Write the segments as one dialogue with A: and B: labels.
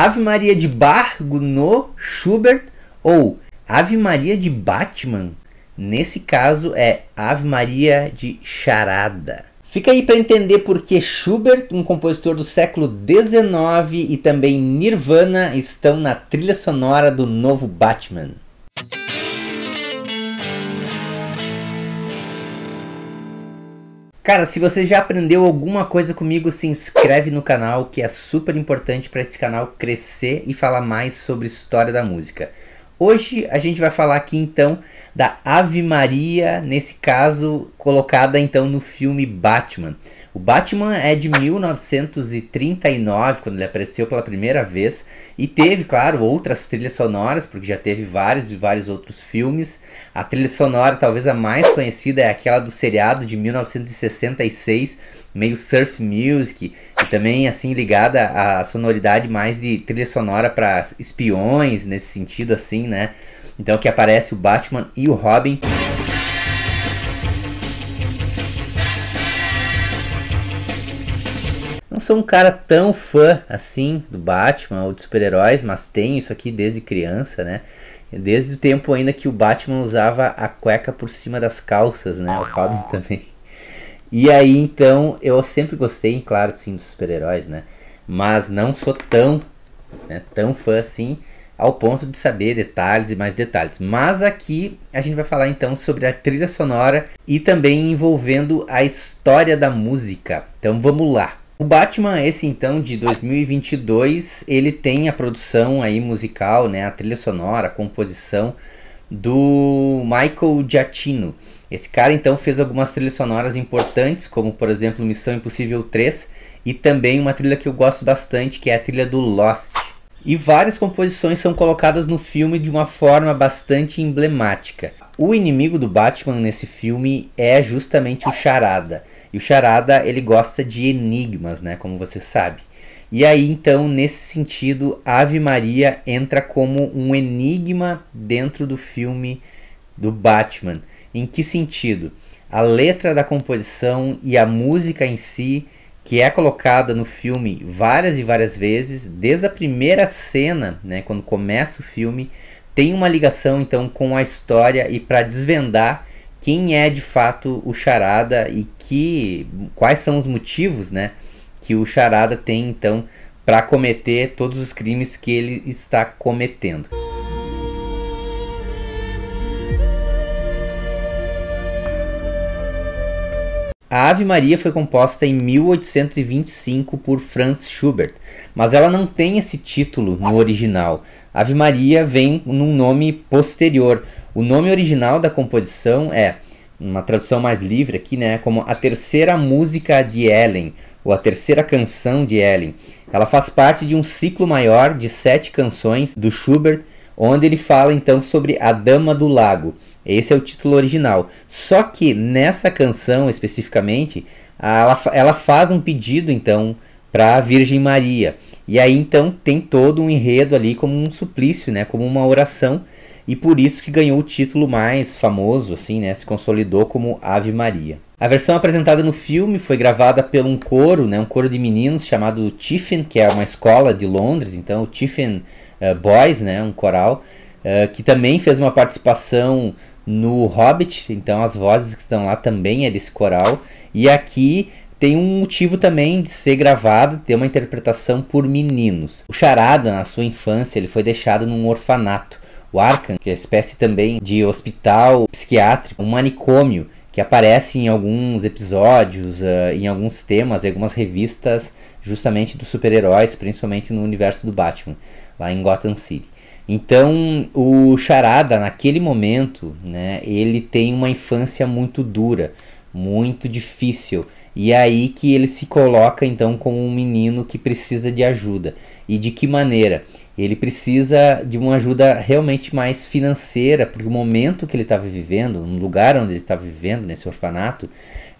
A: Ave Maria de Bach, Gounod, Schubert ou Ave Maria de Batman? Nesse caso é Ave Maria de Charada. Fica aí para entender por que Schubert, um compositor do século XIX, e também Nirvana estão na trilha sonora do novo Batman. Cara, se você já aprendeu alguma coisa comigo, se inscreve no canal, que é super importante para esse canal crescer e falar mais sobre história da música. Hoje a gente vai falar aqui então da Ave Maria, nesse caso colocada então no filme Batman. O Batman é de 1939, quando ele apareceu pela primeira vez, e teve, claro, outras trilhas sonoras, porque já teve vários e vários outros filmes. A trilha sonora, talvez a mais conhecida, é aquela do seriado de 1966, meio surf music, e também assim ligada à sonoridade mais de trilha sonora para espiões, nesse sentido assim, né? Então que aparece o Batman e o Robin. Não sou um cara tão fã assim do Batman ou de super-heróis, mas tenho isso aqui desde criança, né? Desde o tempo ainda que o Batman usava a cueca por cima das calças, né? O Robin também. E aí então eu sempre gostei, claro, sim, dos super-heróis, né? Mas não sou tão fã assim ao ponto de saber detalhes e mais detalhes. Mas aqui a gente vai falar então sobre a trilha sonora e também envolvendo a história da música. Então vamos lá. O Batman, esse então de 2022, ele tem a produção aí musical, né, a trilha sonora, a composição do Michael Giacchino. Esse cara então fez algumas trilhas sonoras importantes, como por exemplo Missão Impossível 3, e também uma trilha que eu gosto bastante, que é a trilha do Lost. E várias composições são colocadas no filme de uma forma bastante emblemática. O inimigo do Batman nesse filme é justamente o Charada. E o Charada, ele gosta de enigmas, né, como você sabe. E aí, então, nesse sentido, Ave Maria entra como um enigma dentro do filme do Batman. Em que sentido? A letra da composição e a música em si, que é colocada no filme várias e várias vezes, desde a primeira cena, né, quando começa o filme, tem uma ligação, então, com a história e para desvendar quem é de fato o Charada e quais são os motivos, né, que o Charada tem então para cometer todos os crimes que ele está cometendo. A Ave Maria foi composta em 1825 por Franz Schubert, mas ela não tem esse título no original. Ave Maria vem num nome posterior. O nome original da composição é, uma tradução mais livre aqui, né, como a terceira música de Ellen, ou a terceira canção de Ellen. Ela faz parte de um ciclo maior de 7 canções do Schubert, onde ele fala então sobre a Dama do Lago. Esse é o título original. Só que nessa canção especificamente, ela faz um pedido então para a Virgem Maria. E aí então tem todo um enredo ali como um suplício, né, como uma oração. E por isso que ganhou o título mais famoso, assim, né, se consolidou como Ave Maria. A versão apresentada no filme foi gravada por um coro, né, um coro de meninos chamado Tiffin, que é uma escola de Londres, então o Tiffin Boys, né, um coral, que também fez uma participação no Hobbit, então as vozes que estão lá também é desse coral. E aqui tem um motivo também de ser gravado, ter uma interpretação por meninos. O Charada, na sua infância, ele foi deixado num orfanato. O Arkham, que é uma espécie também de hospital psiquiátrico, um manicômio, que aparece em alguns episódios, em alguns temas, em algumas revistas justamente dos super-heróis, principalmente no universo do Batman, lá em Gotham City. Então o Charada, naquele momento, né, ele tem uma infância muito dura, muito difícil. E é aí que ele se coloca então como um menino que precisa de ajuda. E de que maneira? Ele precisa de uma ajuda realmente mais financeira, porque o momento que ele estava vivendo, no lugar onde ele estava vivendo, nesse orfanato,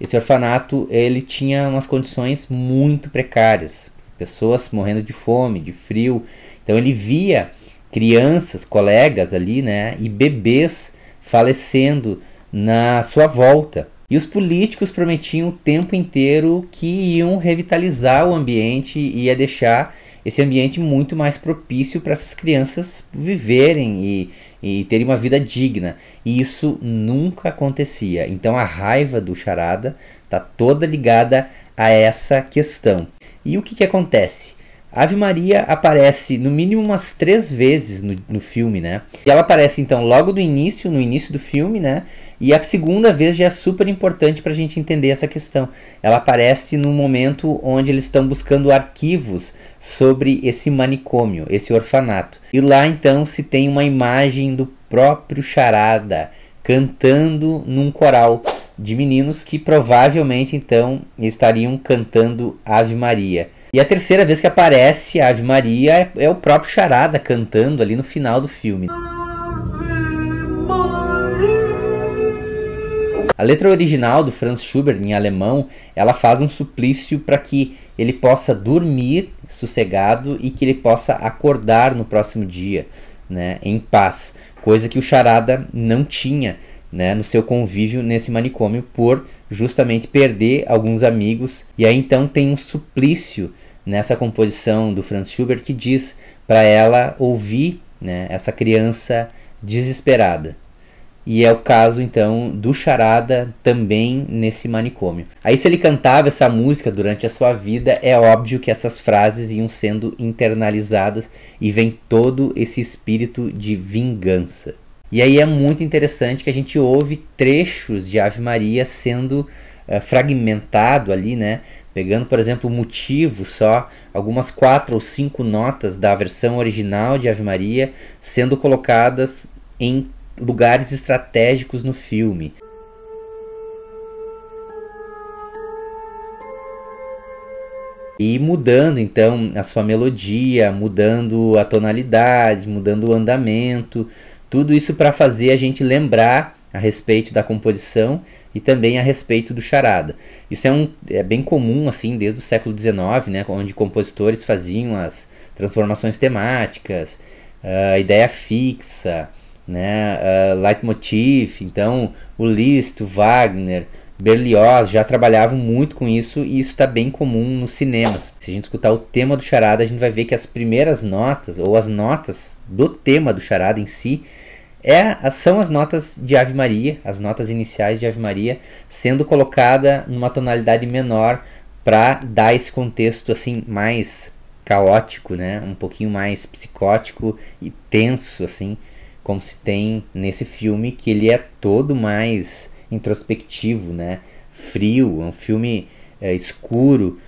A: esse orfanato ele tinha umas condições muito precárias, pessoas morrendo de fome, de frio. Então ele via crianças, colegas ali, né, e bebês falecendo na sua volta. E os políticos prometiam o tempo inteiro que iam revitalizar o ambiente e ia deixar esse ambiente muito mais propício para essas crianças viverem e terem uma vida digna. E isso nunca acontecia. Então a raiva do Charada está toda ligada a essa questão. E o que acontece? A Ave Maria aparece no mínimo umas 3 vezes no filme, né? E ela aparece então logo no início do filme, né? E a segunda vez já é super importante para a gente entender essa questão. Ela aparece no momento onde eles estão buscando arquivos sobre esse manicômio, esse orfanato. E lá então se tem uma imagem do próprio Charada cantando num coral de meninos que provavelmente então estariam cantando Ave Maria. E a terceira vez que aparece a Ave Maria é o próprio Charada cantando ali no final do filme. A letra original do Franz Schubert, em alemão, ela faz um suplício para que ele possa dormir sossegado e que ele possa acordar no próximo dia, né, em paz. Coisa que o Charada não tinha, né, no seu convívio nesse manicômio, por justamente perder alguns amigos. E aí então tem um suplício nessa composição do Franz Schubert que diz para ela ouvir, né, essa criança desesperada. E é o caso então do Charada também nesse manicômio. Aí se ele cantava essa música durante a sua vida, é óbvio que essas frases iam sendo internalizadas e vem todo esse espírito de vingança. E aí é muito interessante que a gente ouve trechos de Ave Maria sendo fragmentado ali, né? Pegando, por exemplo, o motivo só, algumas 4 ou 5 notas da versão original de Ave Maria sendo colocadas em lugares estratégicos no filme. E mudando então a sua melodia, mudando a tonalidade, mudando o andamento, tudo isso para fazer a gente lembrar a respeito da composição e também a respeito do Charada. Isso é bem comum assim desde o século XIX, né, onde compositores faziam as transformações temáticas, a ideia fixa, né, leitmotiv. Então o Liszt, o Wagner, Berlioz já trabalhavam muito com isso, e isso está bem comum nos cinemas. Se a gente escutar o tema do Charada, a gente vai ver que as primeiras notas, ou as notas do tema do Charada em si, são as notas de Ave Maria, as notas iniciais de Ave Maria, sendo colocada numa tonalidade menor para dar esse contexto assim mais caótico, né, um pouquinho mais psicótico e tenso, assim, como se tem nesse filme, que ele é todo mais introspectivo, né, frio, é um filme escuro.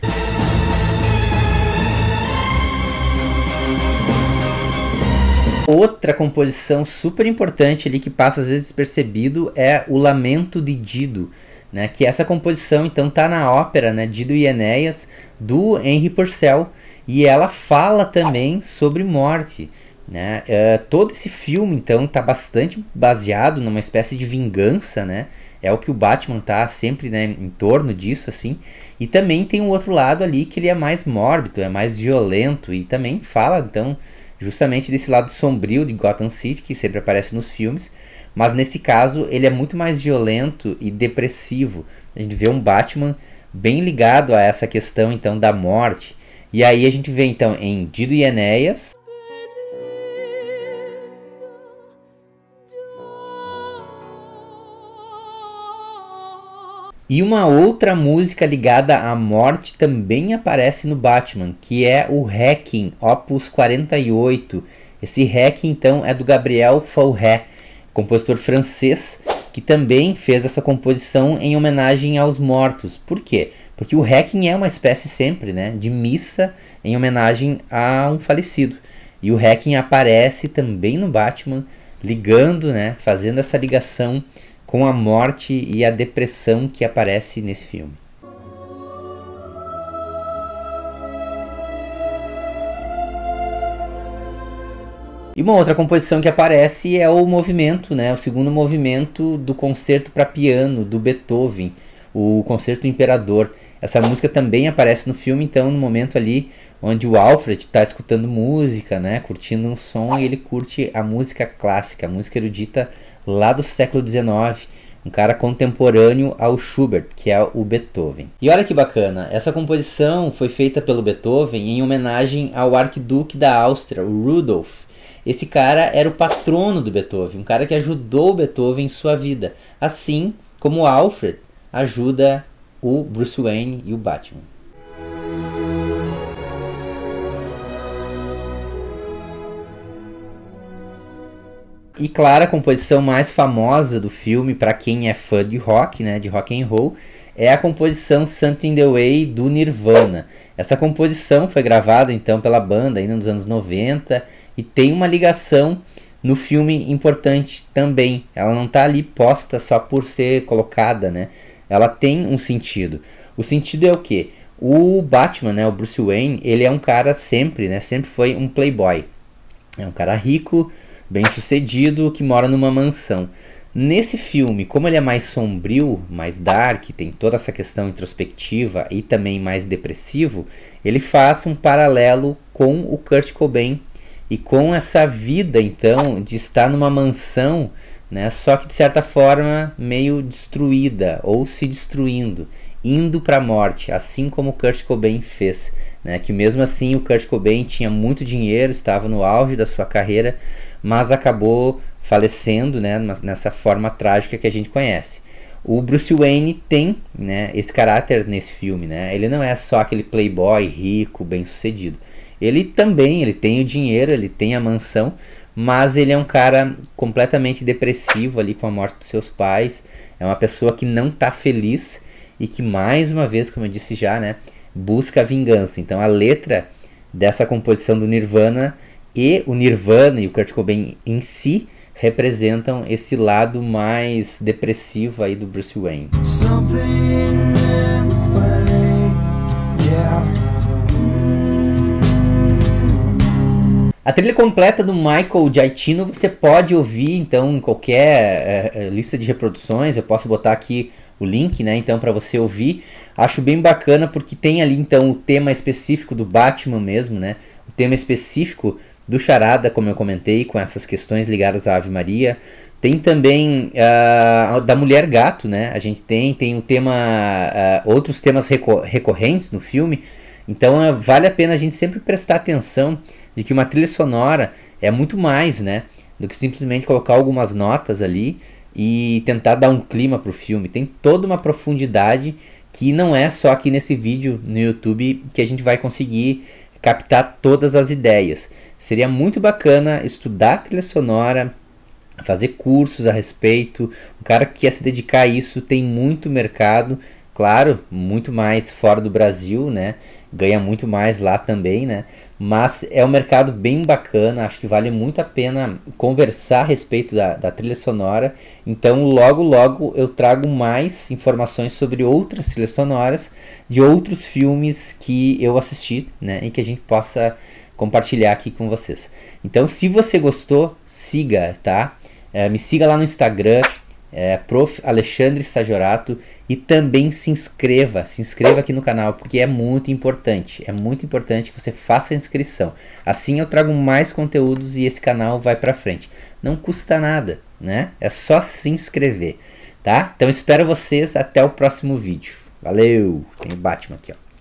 A: Outra composição super importante ali que passa às vezes despercebido é o Lamento de Dido, né, que essa composição então tá na ópera, né, Dido e Enéas, do Henry Purcell, e ela fala também sobre morte, né. Todo esse filme então tá bastante baseado numa espécie de vingança, né, é o que o Batman tá sempre, né, em torno disso, assim. E também tem um outro lado ali que ele é mais mórbido, é mais violento, e também fala então justamente desse lado sombrio de Gotham City, que sempre aparece nos filmes, mas nesse caso ele é muito mais violento e depressivo. A gente vê um Batman bem ligado a essa questão então da morte. E aí a gente vê então em Dido e Enéas, e uma outra música ligada à morte também aparece no Batman, que é o Requiem, Opus 48. Esse Requiem, então, é do Gabriel Fauré, compositor francês, que também fez essa composição em homenagem aos mortos. Por quê? Porque o Requiem é uma espécie sempre, né, de missa em homenagem a um falecido. E o Requiem aparece também no Batman, ligando, né, fazendo essa ligação com a morte e a depressão que aparece nesse filme. E uma outra composição que aparece é o movimento, né, o segundo movimento do concerto para piano do Beethoven, o Concerto do Imperador. Essa música também aparece no filme, então, no momento ali onde o Alfred está escutando música, né, curtindo um som, e ele curte a música clássica, a música erudita lá do século XIX, um cara contemporâneo ao Schubert, que é o Beethoven. E olha que bacana, essa composição foi feita pelo Beethoven em homenagem ao arquiduque da Áustria, o Rudolf. Esse cara era o patrono do Beethoven, um cara que ajudou o Beethoven em sua vida, assim como o Alfred ajuda o Bruce Wayne e o Batman. E claro, a composição mais famosa do filme, para quem é fã de rock, né, de rock and roll, é a composição Something in the Way do Nirvana. Essa composição foi gravada então pela banda ainda nos anos 90 e tem uma ligação no filme importante também. Ela não está ali posta só por ser colocada, né? Ela tem um sentido. O sentido é o quê? O Batman, né, o Bruce Wayne, ele é um cara sempre, né, sempre foi um playboy. É um cara rico, bem sucedido, que mora numa mansão. Nesse filme, como ele é mais sombrio, mais dark, tem toda essa questão introspectiva e também mais depressivo, ele faz um paralelo com o Kurt Cobain e com essa vida então de estar numa mansão, né, só que de certa forma meio destruída ou se destruindo, indo para a morte, assim como o Kurt Cobain fez, né, que mesmo assim o Kurt Cobain tinha muito dinheiro, estava no auge da sua carreira, mas acabou falecendo, né, nessa forma trágica que a gente conhece. O Bruce Wayne tem, né, esse caráter nesse filme, né? Ele não é só aquele playboy rico, bem sucedido. Ele também, ele tem o dinheiro, ele tem a mansão, mas ele é um cara completamente depressivo ali com a morte dos seus pais. É uma pessoa que não está feliz e que, mais uma vez, como eu disse já, né, busca a vingança. Então a letra dessa composição do Nirvana e o Nirvana e o Kurt Cobain em si representam esse lado mais depressivo aí do Bruce Wayne. A trilha completa do Michael Giacchino você pode ouvir então em qualquer lista de reproduções. Eu posso botar aqui o link, né, então para você ouvir. Acho bem bacana porque tem ali então o tema específico do Batman mesmo, né, o tema específico do Charada, como eu comentei, com essas questões ligadas à Ave Maria. Tem também da Mulher Gato, né? A gente tem o tema, outros temas recorrentes no filme. Então vale a pena a gente sempre prestar atenção de que uma trilha sonora é muito mais, né, do que simplesmente colocar algumas notas ali e tentar dar um clima para o filme. Tem toda uma profundidade que não é só aqui nesse vídeo no YouTube que a gente vai conseguir captar todas as ideias. Seria muito bacana estudar trilha sonora, fazer cursos a respeito. O cara que quer se dedicar a isso tem muito mercado, claro, muito mais fora do Brasil, né? Ganha muito mais lá também, né? Mas é um mercado bem bacana, acho que vale muito a pena conversar a respeito da trilha sonora. Então logo logo eu trago mais informações sobre outras trilhas sonoras de outros filmes que eu assisti, né? E que a gente possa compartilhar aqui com vocês. Então se você gostou, siga, tá? Me siga lá no Instagram, Prof. Alexandre Sajorato, e também se inscreva aqui no canal, porque é muito importante que você faça a inscrição. Assim eu trago mais conteúdos e esse canal vai pra frente. Não custa nada, né? É só se inscrever, tá? Então espero vocês até o próximo vídeo. Valeu! Tem o Batman aqui, ó.